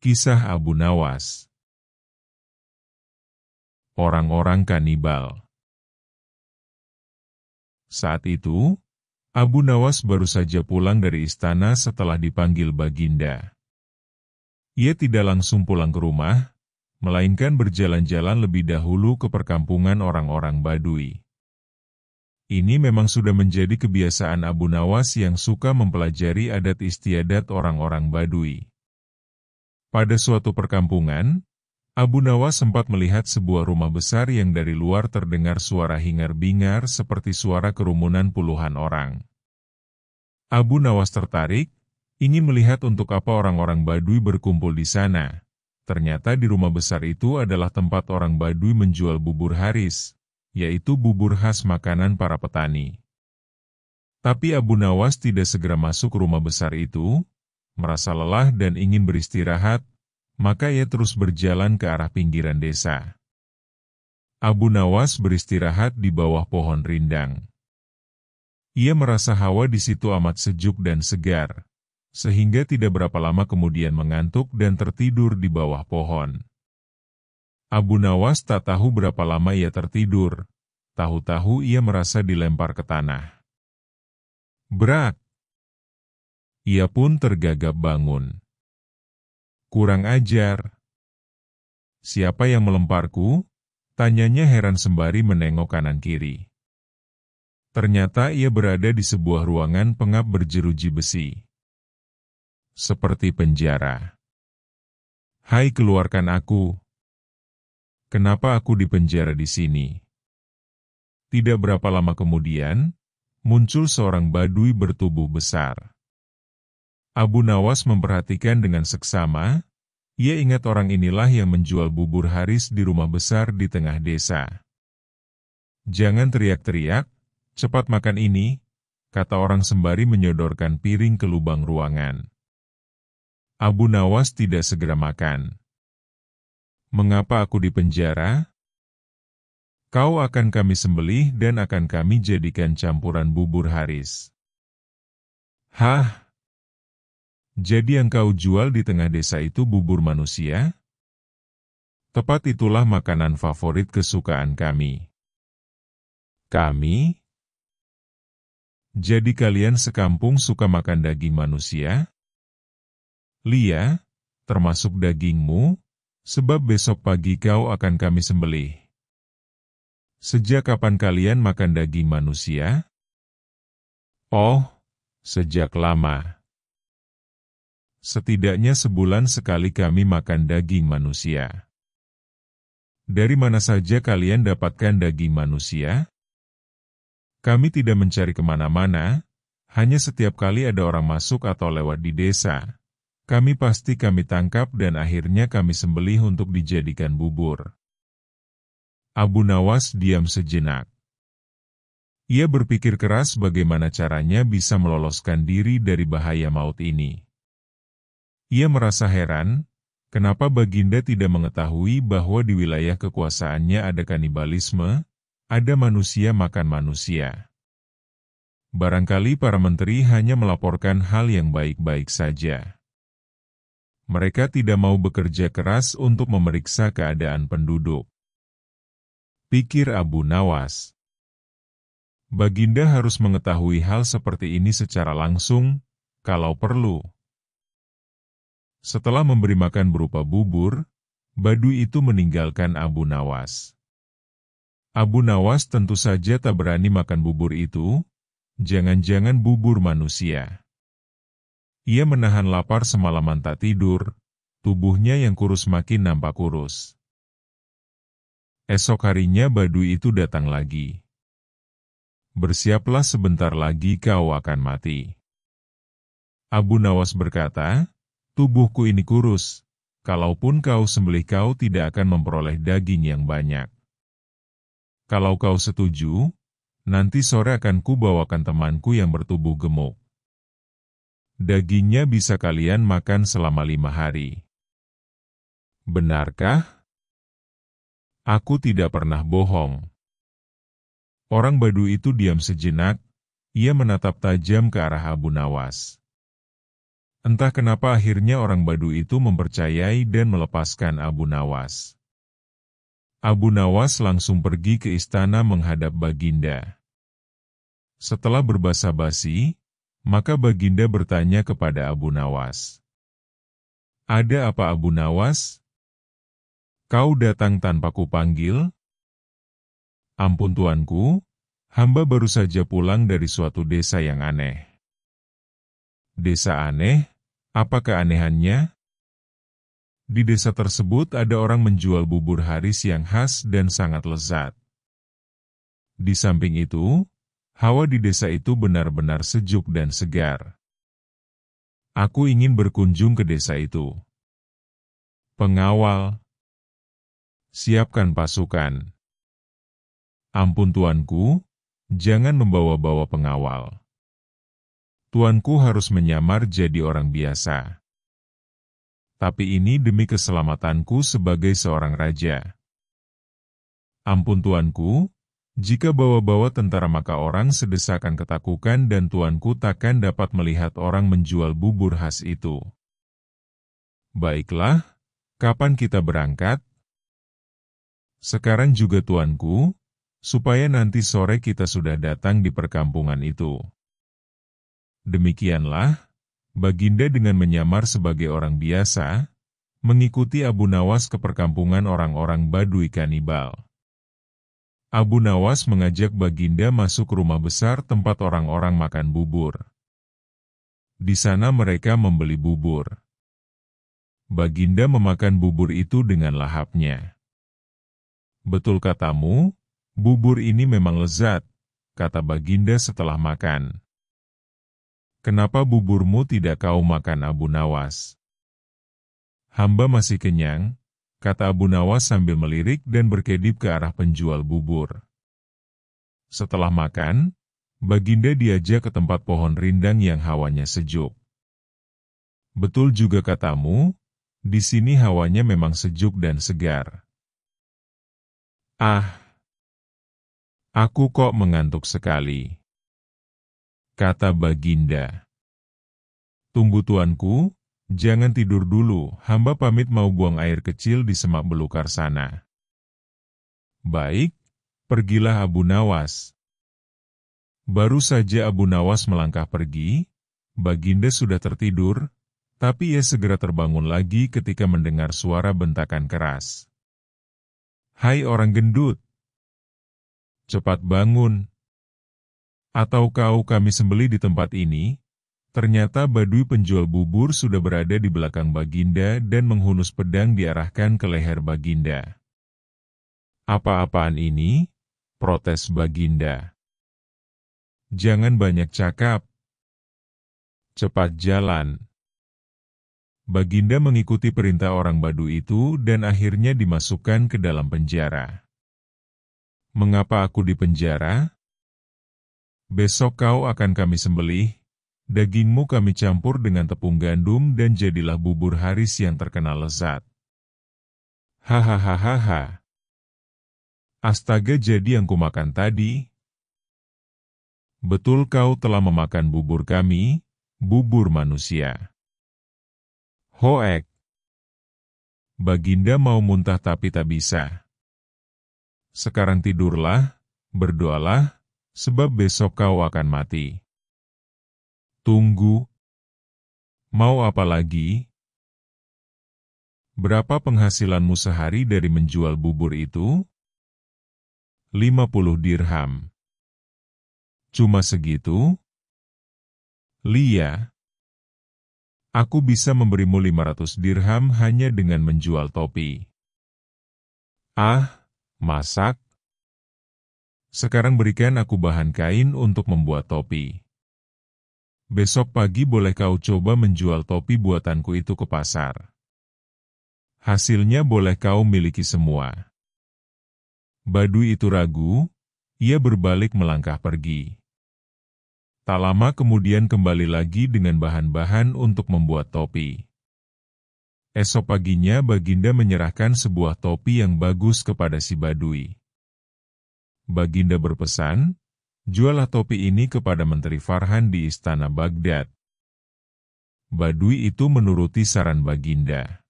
Kisah Abu Nawas. Orang-orang kanibal. Saat itu, Abu Nawas baru saja pulang dari istana setelah dipanggil Baginda. Ia tidak langsung pulang ke rumah, melainkan berjalan-jalan lebih dahulu ke perkampungan orang-orang Badui. Ini memang sudah menjadi kebiasaan Abu Nawas yang suka mempelajari adat istiadat orang-orang Badui. Pada suatu perkampungan, Abu Nawas sempat melihat sebuah rumah besar yang dari luar terdengar suara hingar-bingar seperti suara kerumunan puluhan orang. Abu Nawas tertarik, ingin melihat untuk apa orang-orang Badui berkumpul di sana. Ternyata di rumah besar itu adalah tempat orang Badui menjual bubur haris, yaitu bubur khas makanan para petani. Tapi Abu Nawas tidak segera masuk ke rumah besar itu, merasa lelah dan ingin beristirahat, maka ia terus berjalan ke arah pinggiran desa. Abu Nawas beristirahat di bawah pohon rindang. Ia merasa hawa di situ amat sejuk dan segar, sehingga tidak berapa lama kemudian mengantuk dan tertidur di bawah pohon. Abu Nawas tak tahu berapa lama ia tertidur, tahu-tahu ia merasa dilempar ke tanah. Brak! Ia pun tergagap bangun. Kurang ajar. Siapa yang melemparku? Tanyanya heran sembari menengok kanan-kiri. Ternyata ia berada di sebuah ruangan pengap berjeruji besi. Seperti penjara. Hai, keluarkan aku. Kenapa aku dipenjara di sini? Tidak berapa lama kemudian, muncul seorang Badui bertubuh besar. Abu Nawas memperhatikan dengan seksama, ia ingat orang inilah yang menjual bubur haris di rumah besar di tengah desa. Jangan teriak-teriak, cepat makan ini, kata orang sembari menyodorkan piring ke lubang ruangan. Abu Nawas tidak segera makan. Mengapa aku dipenjara? Kau akan kami sembelih dan akan kami jadikan campuran bubur haris. Hah? Jadi yang kau jual di tengah desa itu bubur manusia? Tepat itulah makanan favorit kesukaan kami. Kami? Jadi kalian sekampung suka makan daging manusia? Lia, termasuk dagingmu, sebab besok pagi kau akan kami sembelih. Sejak kapan kalian makan daging manusia? Oh, sejak lama. Setidaknya sebulan sekali kami makan daging manusia. Dari mana saja kalian dapatkan daging manusia? Kami tidak mencari kemana-mana, hanya setiap kali ada orang masuk atau lewat di desa, kami tangkap dan akhirnya kami sembelih untuk dijadikan bubur. Abu Nawas diam sejenak. Ia berpikir keras bagaimana caranya bisa meloloskan diri dari bahaya maut ini. Ia merasa heran, kenapa Baginda tidak mengetahui bahwa di wilayah kekuasaannya ada kanibalisme, ada manusia makan manusia. Barangkali para menteri hanya melaporkan hal yang baik-baik saja. Mereka tidak mau bekerja keras untuk memeriksa keadaan penduduk. Pikir Abu Nawas. Baginda harus mengetahui hal seperti ini secara langsung, kalau perlu. Setelah memberi makan berupa bubur, Badui itu meninggalkan Abu Nawas. Abu Nawas tentu saja tak berani makan bubur itu, jangan-jangan bubur manusia. Ia menahan lapar semalaman tak tidur, tubuhnya yang kurus makin nampak kurus. Esok harinya Badui itu datang lagi. Bersiaplah sebentar lagi kau akan mati. Abu Nawas berkata, tubuhku ini kurus, kalaupun kau sembelih kau tidak akan memperoleh daging yang banyak. Kalau kau setuju, nanti sore akan kubawakan temanku yang bertubuh gemuk. Dagingnya bisa kalian makan selama 5 hari. Benarkah? Aku tidak pernah bohong. Orang Badui itu diam sejenak, ia menatap tajam ke arah Abu Nawas. Entah kenapa akhirnya orang Baduy itu mempercayai dan melepaskan Abu Nawas. Abu Nawas langsung pergi ke istana menghadap Baginda. Setelah berbasa-basi, maka Baginda bertanya kepada Abu Nawas. "Ada apa Abu Nawas? Kau datang tanpa kupanggil?" "Ampun tuanku, hamba baru saja pulang dari suatu desa yang aneh." "Desa aneh? Apa keanehannya?" "Di desa tersebut ada orang menjual bubur haris yang khas dan sangat lezat. Di samping itu, hawa di desa itu benar-benar sejuk dan segar. Aku ingin berkunjung ke desa itu." "Pengawal, siapkan pasukan." "Ampun tuanku, jangan membawa-bawa pengawal. Tuanku harus menyamar jadi orang biasa. Tapi ini demi keselamatanku sebagai seorang raja." "Ampun tuanku, jika bawa-bawa tentara maka orang sedesa akan ketakutan dan tuanku takkan dapat melihat orang menjual bubur khas itu." "Baiklah, kapan kita berangkat?" "Sekarang juga tuanku, supaya nanti sore kita sudah datang di perkampungan itu." Demikianlah, Baginda dengan menyamar sebagai orang biasa, mengikuti Abu Nawas ke perkampungan orang-orang Baduy kanibal. Abu Nawas mengajak Baginda masuk rumah besar tempat orang-orang makan bubur. Di sana mereka membeli bubur. Baginda memakan bubur itu dengan lahapnya. "Betul katamu, bubur ini memang lezat," kata Baginda setelah makan. "Kenapa buburmu tidak kau makan Abu Nawas?" "Hamba masih kenyang," kata Abu Nawas sambil melirik dan berkedip ke arah penjual bubur. Setelah makan, Baginda diajak ke tempat pohon rindang yang hawanya sejuk. "Betul juga katamu, di sini hawanya memang sejuk dan segar." "Ah, aku kok mengantuk sekali," kata Baginda. "Tunggu tuanku, jangan tidur dulu, hamba pamit mau buang air kecil di semak belukar sana." "Baik, pergilah Abu Nawas." Baru saja Abu Nawas melangkah pergi, Baginda sudah tertidur, tapi ia segera terbangun lagi ketika mendengar suara bentakan keras. "Hai orang gendut, cepat bangun. Atau kami sembelih di tempat ini?" Ternyata Baduy penjual bubur sudah berada di belakang Baginda dan menghunus pedang diarahkan ke leher Baginda. "Apa-apaan ini?" protes Baginda. "Jangan banyak cakap. Cepat jalan." Baginda mengikuti perintah orang Baduy itu dan akhirnya dimasukkan ke dalam penjara. "Mengapa aku di penjara?" "Besok kau akan kami sembelih. Dagingmu kami campur dengan tepung gandum dan jadilah bubur haris yang terkenal lezat." "Hahaha. Astaga, jadi yang kumakan tadi?" "Betul kau telah memakan bubur kami, bubur manusia." "Hoek." Baginda mau muntah tapi tak bisa. "Sekarang tidurlah, berdoalah, sebab besok kau akan mati." "Tunggu. Mau apa lagi?" "Berapa penghasilanmu sehari dari menjual bubur itu?" 50 dirham. "Cuma segitu?" "Lia, aku bisa memberimu 500 dirham hanya dengan menjual topi." "Ah, masak? Sekarang berikan aku bahan kain untuk membuat topi. Besok pagi boleh kau coba menjual topi buatanku itu ke pasar. Hasilnya boleh kau miliki semua." Baduy itu ragu, ia berbalik melangkah pergi. Tak lama kemudian kembali lagi dengan bahan-bahan untuk membuat topi. Esok paginya Baginda menyerahkan sebuah topi yang bagus kepada si Baduy. Baginda berpesan, "Jualah topi ini kepada Menteri Farhan di istana Baghdad." Badui itu menuruti saran Baginda.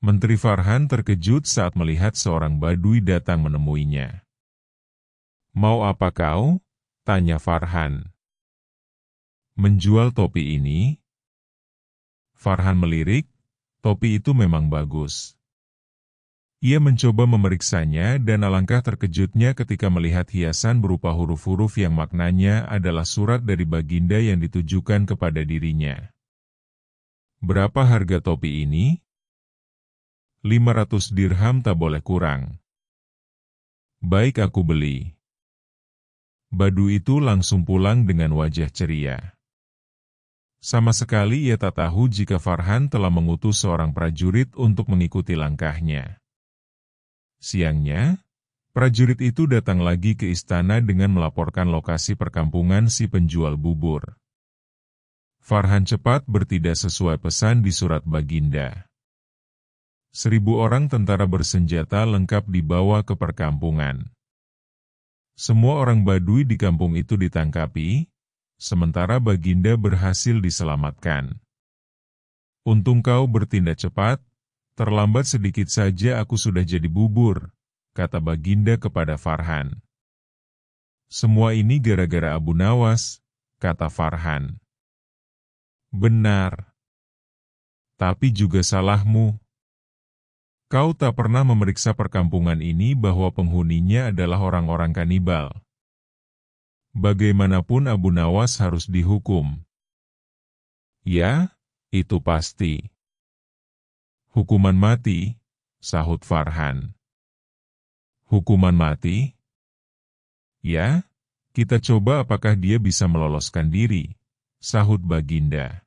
Menteri Farhan terkejut saat melihat seorang Badui datang menemuinya. "Mau apa kau?" tanya Farhan. "Menjual topi ini?" Farhan melirik, topi itu memang bagus. Ia mencoba memeriksanya dan alangkah terkejutnya ketika melihat hiasan berupa huruf-huruf yang maknanya adalah surat dari Baginda yang ditujukan kepada dirinya. "Berapa harga topi ini?" 500 dirham, tak boleh kurang." "Baik, aku beli." Badui itu langsung pulang dengan wajah ceria. Sama sekali ia tak tahu jika Farhan telah mengutus seorang prajurit untuk mengikuti langkahnya. Siangnya, prajurit itu datang lagi ke istana dengan melaporkan lokasi perkampungan si penjual bubur. Farhan cepat bertindak sesuai pesan di surat Baginda. 1000 orang tentara bersenjata lengkap dibawa ke perkampungan. Semua orang Badui di kampung itu ditangkapi, sementara Baginda berhasil diselamatkan. "Untung kau bertindak cepat, terlambat sedikit saja aku sudah jadi bubur," kata Baginda kepada Farhan. "Semua ini gara-gara Abu Nawas," kata Farhan. "Benar. Tapi juga salahmu. Kau tak pernah memeriksa perkampungan ini bahwa penghuninya adalah orang-orang kanibal. Bagaimanapun Abu Nawas harus dihukum." "Ya, itu pasti." "Hukuman mati," sahut Farhan. "Hukuman mati?" "Ya, kita coba apakah dia bisa meloloskan diri," sahut Baginda.